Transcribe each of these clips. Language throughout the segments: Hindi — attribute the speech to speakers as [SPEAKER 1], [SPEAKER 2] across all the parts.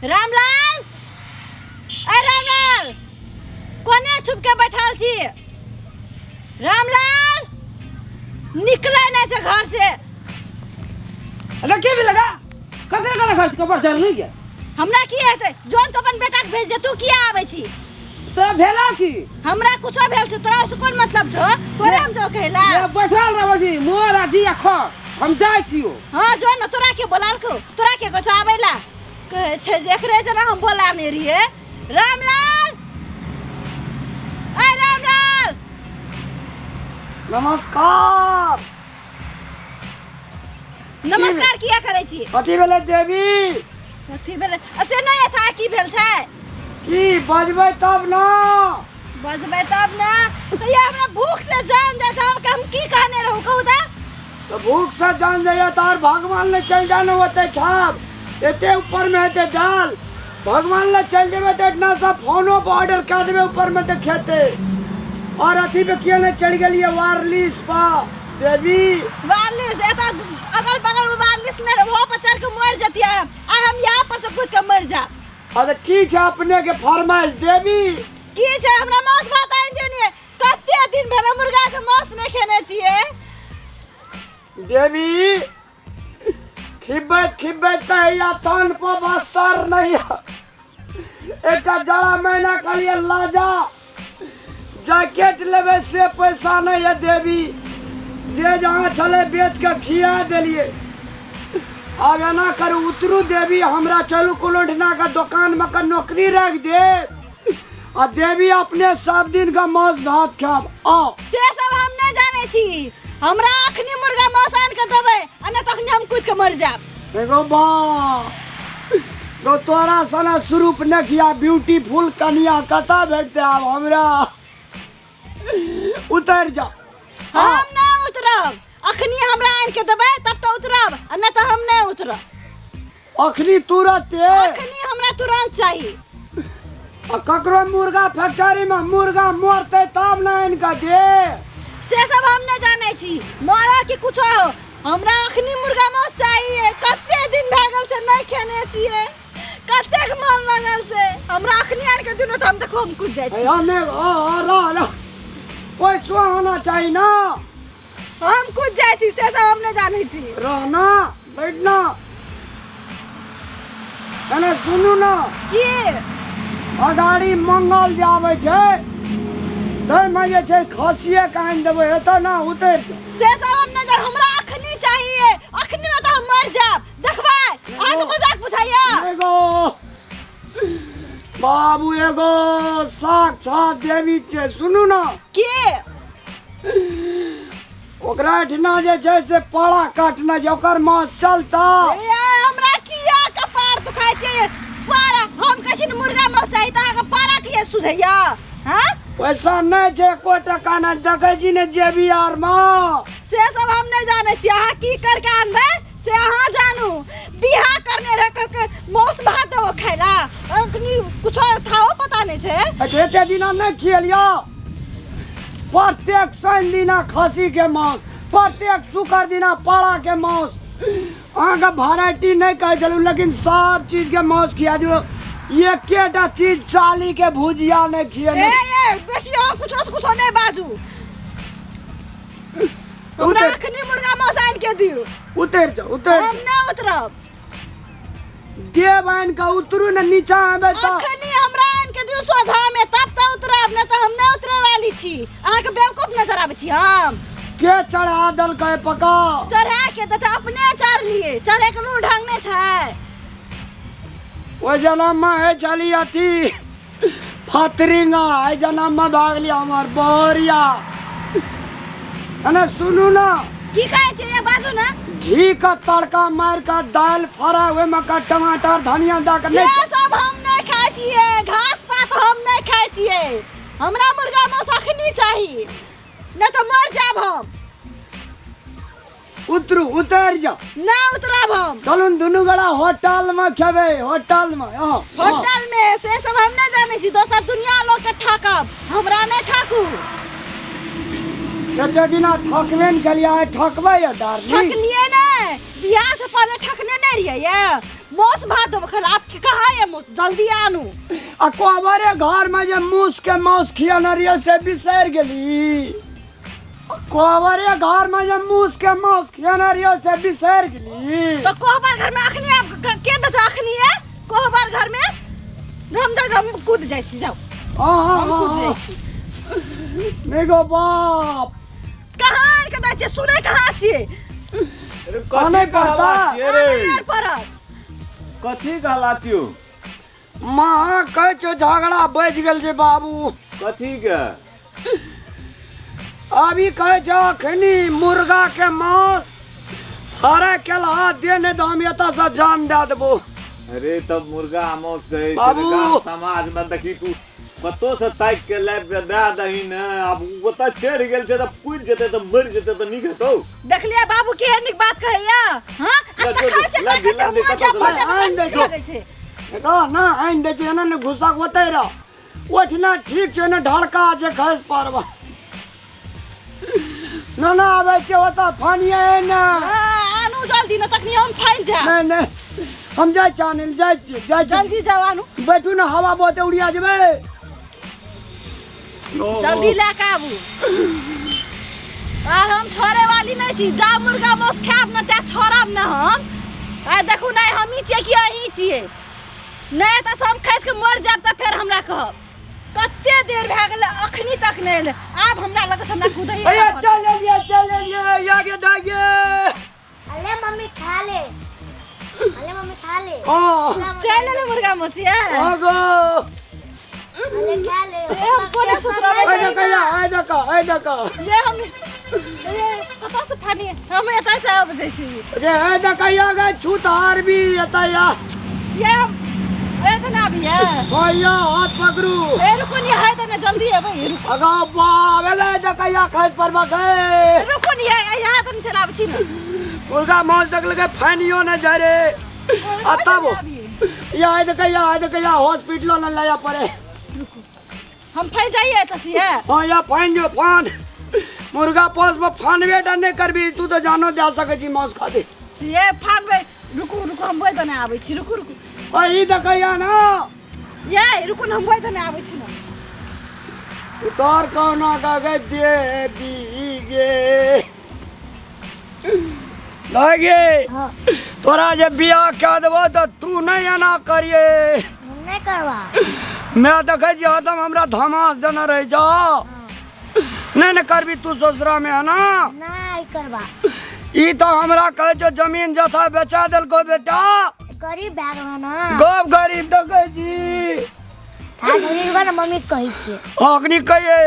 [SPEAKER 1] रामलाल, अरे रामलाल, कोने छुप के बैठल छी? रामलाल, निकले नहीं से घर से।
[SPEAKER 2] अरे के भी लगा ककरे कने घर कपर चल नहीं के
[SPEAKER 1] हमरा की हेतै? जोन तो अपन बेटा के भेज दे, तू किया आबै छी?
[SPEAKER 2] तोरा भेला की?
[SPEAKER 1] हमरा कुछो भेल छै, तोरा से कोन मतलब छौ? तोरे हम जो कहला
[SPEAKER 2] ये बैठल रहबो छी मोर आ दिया ख हम जाय छियो।
[SPEAKER 1] हां जो न, तोरा के बोलाल को? तोरा के कछ आबैला कहे छै जे एकरे जना हम बोलाने रहिए। रामलाल, ए रामलाल,
[SPEAKER 3] नमस्कार।
[SPEAKER 1] नमस्कार किया करे छी?
[SPEAKER 3] कथी भेलै देवी?
[SPEAKER 1] कथी भेल? असे नहीं था की भेल छै?
[SPEAKER 3] की बजबै तब ना।
[SPEAKER 1] बजबै तब ना तो ये हमरा भूख से जान जाय छै। हम की कहने रहू कहू त?
[SPEAKER 3] तो भूख से जान जाइए तार भगवान ले चल जाना होते खाब एते ऊपर में हेते दाल भगवान ले चल जेबे तो इतना सा फोनो पर ऑर्डर कर देबे ऊपर में तो खेते। और अथी पे किया ने चढ़ गेलिए वारलिस पा देवी।
[SPEAKER 1] वारलिस एता अगल बगल में वारलिस में वो पर चढ़ के मर जतिया। आ हम यहाँ पर से कूद के मर जा।
[SPEAKER 3] अरे की छै अपने के फरमाइश देवी?
[SPEAKER 1] की छै? हमरा मांस भात आइन दियौ। कते दिन भेल मुर्गा के मांस नहीं खेने छिए
[SPEAKER 3] देवी। खिब्बत या तान पर बस्तर नहीं एक जड़ा महीना के लिए लाजा जैकेट लेवे से पैसा नहीं है देवी। जे जहाँ चले बेच के खिया दिलिए। अब एना करू उतरू देवी, हमरा चलू कुलोठना का दुकान में का नौकरी रख दे और देवी अपने सब दिन का मांस भात खाब। आओ
[SPEAKER 1] से सब हम नहीं जाने छी। हमरा अखनी मुर्गा मांस आन के देबै आ नहीं तखनी हम कूद के मर जाब।
[SPEAKER 3] एगो बा तोरा सना स्वरूप न किया ब्यूटीफुल कन्या कता भेटते आब हमरा। उतर जा।
[SPEAKER 1] हम ना उतरब। अखनी हमरा आन के देबै तब तो उतरब आ नहीं तो हम नहीं उतरब।
[SPEAKER 3] अखनी तुरंत
[SPEAKER 1] अखनी हमरा तुरंत चाहिए।
[SPEAKER 3] ककरो मुर्गा फैक्ट्री में मुर्गा मरते तब न इनका दे।
[SPEAKER 1] से सब हम नहीं जाने छी। मारा कि कुछ हो, हमरा अखनी मुर्गा मांस चाहिए। कते दिन भए गेल से नहीं खेने छिए। कते के मन लगल से हमरा अखनी आन के दिनो त हम देखो हम कुछ जाय छी।
[SPEAKER 3] हमने रा कोई सो होना चाहिए ना।
[SPEAKER 1] हम कुछ जाय छी, से सब हम नहीं जाने छी।
[SPEAKER 3] रहना बैठना एने सुनू ना
[SPEAKER 1] की
[SPEAKER 3] अगाड़ी मंगल जावे छे तै में जे छै खसिए कान देबे एत ना उतर।
[SPEAKER 1] से सब हम नहीं जान। हमरा अखनी चाहिए। अखनी ना तो हम मर जाब। देखबै आ तो मजाक बुझाइया।
[SPEAKER 3] एगो बाबू एगो साक्षात देवी छे सुनू ना।
[SPEAKER 1] की
[SPEAKER 3] ओकरा ठना जे छै से पाड़ा काटना जे ओकर मांस चलता।
[SPEAKER 1] ए हमरा किया कपार दुखाय छै? पारा हम कहै छी मुर्गा मांस चाहिए त अहाँ पारा किया सुझैया? हां
[SPEAKER 3] पैसा नहीं छे को टका ना देखै छी ने जेबी आर मां।
[SPEAKER 1] से सब हम नहीं जाने छी। अहाँ की करके आनबै से अहाँ जानू। बियाह करने रह के मांस भात देबो खैला अखनी कुछ खाओ पता नहीं छे।
[SPEAKER 3] एते दिना नहीं खियलिया। प्रत्येक शनि दिना खसी के मांस, प्रत्येक शुक्र दिना पाड़ा के मांस। अहाँ का वैरायटी नहीं कह चलू लेकिन सब चीज के मांस खिया दियो। ये केटा चीज चाली के भुजिया नहीं खियले।
[SPEAKER 1] ए देखियो कुछ नहीं बाजू। हमरा अखनी मुर्गा मांस आन के दियो।
[SPEAKER 3] उतर जा उतर।
[SPEAKER 1] हम नहीं उतरब।
[SPEAKER 3] देव आन का उतरू न नीचा आबे त
[SPEAKER 1] अखनी हमरा आन के दियो सोधा में तब त उतरब नहीं तो हम नहीं उतरे वाली छी। अहाँ के बेवकूफ नजर आबै छी हम।
[SPEAKER 3] के चढ़ा दल के पका
[SPEAKER 1] चढ़ा के तो अपने चढ़ लिए। चढ़े के लू ढंग नहीं छै।
[SPEAKER 3] ओ जन्म में है चली अथी फतरिंगा है जन्म में भाग लिया हमार बहरिया है ना। सुनू ना
[SPEAKER 1] की कहे छै ये बाजू ना।
[SPEAKER 3] घी का तड़का मार का दाल फ्राई हुए में का टमाटर धनिया दा के
[SPEAKER 1] ये सब हम नहीं खाई छिए। घास पात हम नहीं खाई छिए। हमरा मुर्गा मांस अखनी चाहिए नहीं तो मर जाब हम।
[SPEAKER 3] उतरू उतर जा।
[SPEAKER 1] ना उतरब हम।
[SPEAKER 3] चलू दुनू गड़ा होटल में खेबे होटल में।
[SPEAKER 1] होटल में से सब हम नहीं जाने छी। दोसर दुनिया लोग के ठकब हमरा नहीं ठाकू।
[SPEAKER 3] कते दिना ठकबे न कलिया ठकबे या डार्लिंग।
[SPEAKER 1] ठकलिए ने बियाह से पहले ठकने नहीं रहिए ये। मांस भात दो खल आप कहाँ है मांस माउस जल्दी आनू
[SPEAKER 3] आ कोहबरे घर में जे मूस के माउस खियाना रियल से बिसर गेली कोहबरे घर में जे मूस के माउस खियाना रियल से बिसर गेली
[SPEAKER 1] तो कोहबर घर में अखनी आप के दे अखनी है कोहबर घर में हम कूद जाइ छी जाओ हम कूद जाइ छी
[SPEAKER 3] मेगो बाप
[SPEAKER 1] कहां के दै छै सुनै कहां छियै
[SPEAKER 3] कने पड़ता
[SPEAKER 1] अरे पर
[SPEAKER 4] कथी कहलातियो
[SPEAKER 3] माँ कहे छो झगड़ा बज गेल छै बाबू
[SPEAKER 4] कथी के
[SPEAKER 3] अभी कहे छो अखनी मुर्गा के मांस हरे केला दे ने तो हम एता से जान दे देबो
[SPEAKER 4] अरे तब मुर्गा मौस कहे छै
[SPEAKER 3] बाबू।
[SPEAKER 4] गाँव समाज में देखी तू कतो से ताक के लाइफ पे दे दही न अब ओता चढ़ गेल छै त पूज जेते त मर जेते त नीक हेतौ
[SPEAKER 1] देख लिया बाबू के निक बात कहैया हां अब तक खाइ छै
[SPEAKER 3] आइन दे छो ना आइन दे छै ना घुसा होते रह ओठना ठीक छै ना ढड़का छै खस परवा ना आवे छै ओता फानिए ना
[SPEAKER 1] आनू जल्दी न तकनी हम फैल जा
[SPEAKER 3] नहीं हम जाय चानिल जाय
[SPEAKER 1] जल्दी जाओ आनू
[SPEAKER 3] बैठू ना हवा बहुत उड़िया जेबे
[SPEAKER 1] जल्दी लेके आबू और हम छोड़े वाली नहीं छी जा मुर्गा मांस खाब न ते छोड़ब न हम आ देखू नहीं हम ही छिए कि अहीं छिए नहीं त हम खैस के मर जाब त फिर हमरा कहब कते देर भए गेलै अखनी तक नहीं एलै आब हमरा लगे हमरा कूदही
[SPEAKER 3] अरे चल ले आगे दागे
[SPEAKER 5] अरे मम्मी खा ले
[SPEAKER 3] हां
[SPEAKER 1] चल ले मुर्गा मांस ये
[SPEAKER 3] आगो
[SPEAKER 5] अरे खा ले
[SPEAKER 1] हम कोना सुतरबै
[SPEAKER 3] आय देखा
[SPEAKER 1] ये हम ये कतौ से फानी हम एतै से आब जाइ छी
[SPEAKER 3] रे आय देखा आगे छूतार भी एता या
[SPEAKER 1] ये हम एतना भी है
[SPEAKER 3] भैया हाथ पकड़ू
[SPEAKER 1] ए रुको नहीं है तो ना जल्दी है भाई रुको
[SPEAKER 3] अगा बाबेले देखा या खस परवा गए
[SPEAKER 1] रुको नहीं है यहाँ तो चलाब छी ना
[SPEAKER 3] मुर्गा मांस देख लगे फानियो न जरे तब या हॉस्पिटल न लाया पड़े
[SPEAKER 1] हम फै जाइए तसी है
[SPEAKER 3] हाँ या फाइन जो फान मुर्गा पोस में फानवे डर नहीं करबी तू तो जानो जा सके छी मांस खा दे
[SPEAKER 1] ये फान में रुको हम बोल दने आबै छी रुको
[SPEAKER 3] और ई देखैया ना
[SPEAKER 1] ये रुको हम बोल दने आबै छी ना
[SPEAKER 3] उतार कहना कागज दे दीगे लागे
[SPEAKER 5] हाँ
[SPEAKER 3] तोरा जब बियाह क्या देबो तो तू नहीं आना करिए
[SPEAKER 5] नहीं करवा
[SPEAKER 3] मैं देखे छी हरदम हमरा धमास देना रह जा नहीं करबी तू ससुरा में है ना
[SPEAKER 5] नहीं करवा
[SPEAKER 3] ई तो हमरा कहे छो जमीन जथा बेचा देल को बेटा
[SPEAKER 5] गरीब बैग में ना
[SPEAKER 3] गप गरीब देखे छी
[SPEAKER 5] था गरीब ना मम्मी कही छे
[SPEAKER 3] अग्नि कहिए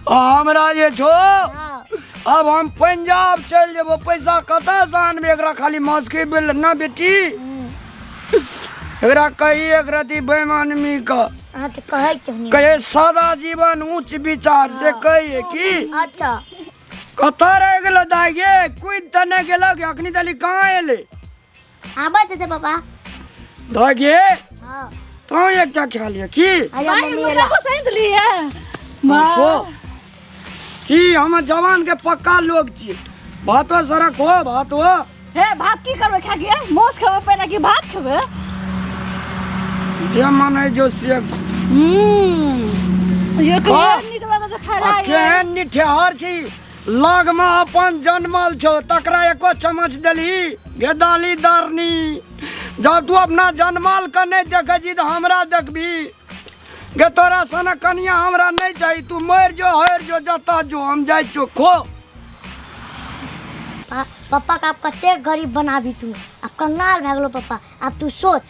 [SPEAKER 3] हमरा जे छो
[SPEAKER 5] हाँ
[SPEAKER 3] अब हम पंजाब चल जेबो पैसा कता से आनबे एकरा खाली मांस के बिल ना बेटी एकरा कही एक रति बेईमानमी का
[SPEAKER 5] हाँ तो कहे छे
[SPEAKER 3] कहे सादा जीवन उच्च विचार से कहिए की
[SPEAKER 5] अच्छा
[SPEAKER 3] कता रह गेलो दागे कोई तने गेलो कि अखनी तली कहां एले
[SPEAKER 5] आबा से पापा
[SPEAKER 3] दागे
[SPEAKER 5] हाँ
[SPEAKER 3] तो एक क्या ख्याल है की
[SPEAKER 5] अरे
[SPEAKER 1] भाई
[SPEAKER 5] मम्मी
[SPEAKER 1] मुर्गा को सही ली है
[SPEAKER 3] को की हम जवान के पक्का लोग छी भातो सरक हो भात हो
[SPEAKER 1] हे भात की करबे खा के मांस खाबे पहले कि भात खाबे
[SPEAKER 3] जे मन है जो से
[SPEAKER 1] ये
[SPEAKER 3] हाँ।
[SPEAKER 1] के निक लगे खा रहा है
[SPEAKER 3] केहन निठेहर छी लग में अपन जन्मल छो तकरा एको चम्मच देली गेदाली दरनी जब तू अपना जन्मल के नहीं देखे छी तो हमरा देखबी गे तोरा सन कनिया हमरा नहीं चाहिए तू मर जो हर जो जता जो हम जाय छो खो
[SPEAKER 5] पापा का आप कते गरीब बना भी तू अब कंगाल भए गेलो पापा अब तू सोच